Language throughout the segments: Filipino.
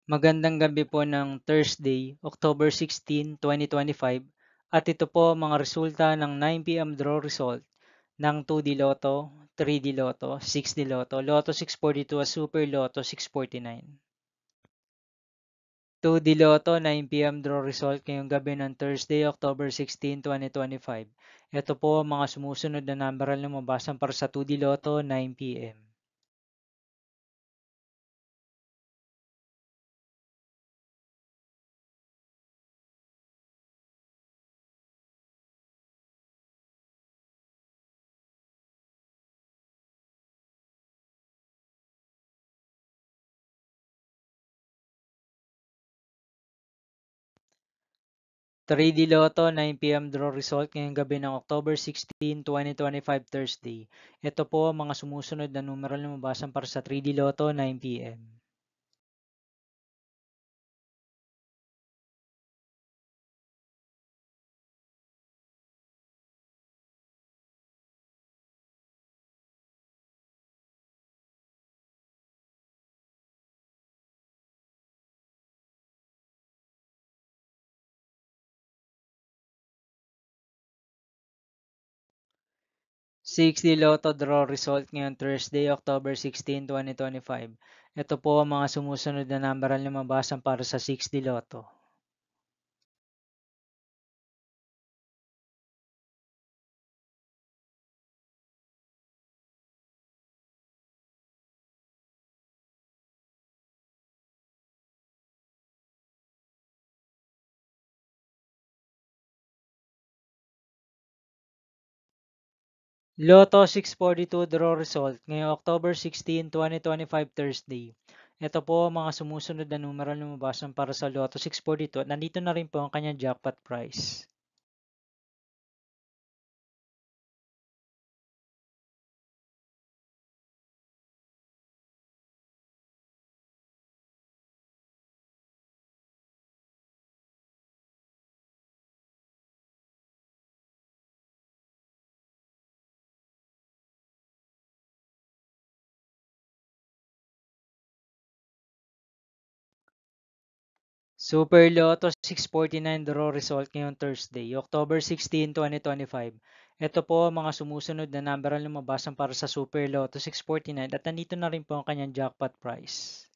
Magandang gabi po ng Thursday, October 16, 2025 at ito po ang mga resulta ng 9 p.m. draw result ng 2D Lotto, 3D Lotto, 6D Lotto, Lotto 642 at Super Lotto 649. 2D Lotto 9 p.m. draw result ngayong gabi ng Thursday, October 16, 2025. Ito po ang mga sumusunod na numberal na mabasan para sa 2D Lotto 9 p.m. 3D Lotto 9 p.m. draw result ngayong gabi ng October 16, 2025 Thursday. Ito po ang mga sumusunod na numeral na mabasan para sa 3D Lotto 9 p.m. 6D Lotto draw result ngayong Thursday, October 16, 2025. Ito po ang mga sumusunod na numeral na mabasan para sa 6D Lotto. Lotto 642 draw result ngayong October 16, 2025 Thursday. Ito po ang mga sumusunod na numeral na mabasan para sa Lotto 642 at nandito na rin po ang kanyang jackpot price. Super Lotto 649 draw result ngayong Thursday, October 16, 2025. Ito po ang mga sumusunod na numeral na mabasan para sa Super Lotto 649 at nandito na rin po ang kanyang jackpot price.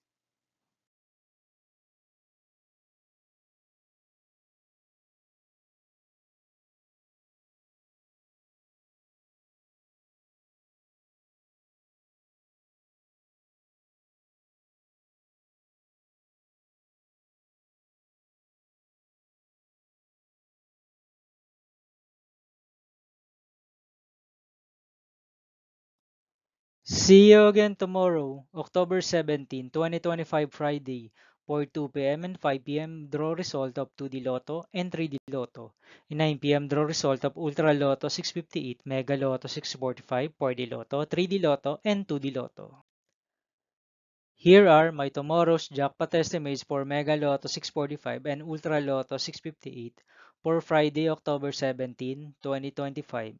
See you again tomorrow, October 17, 2025 Friday, for 2 p.m. and 5 p.m. draw result of 2D Lotto and 3D Lotto. 9 p.m. draw result of Ultra Lotto 658, Mega Lotto 645, 4D Lotto, 3D Lotto, and 2D Lotto. Here are my tomorrow's jackpot estimates for Mega Lotto 645 and Ultra Lotto 658 for Friday, October 17, 2025.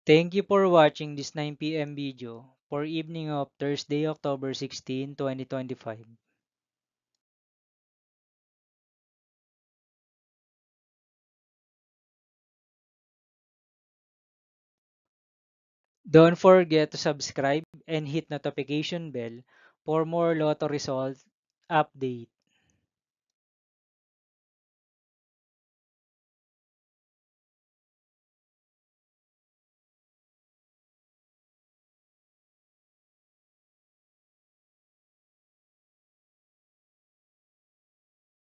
Thank you for watching this 9 p.m. video for evening of Thursday, October 16, 2025. Don't forget to subscribe and hit notification bell for more lotto result update.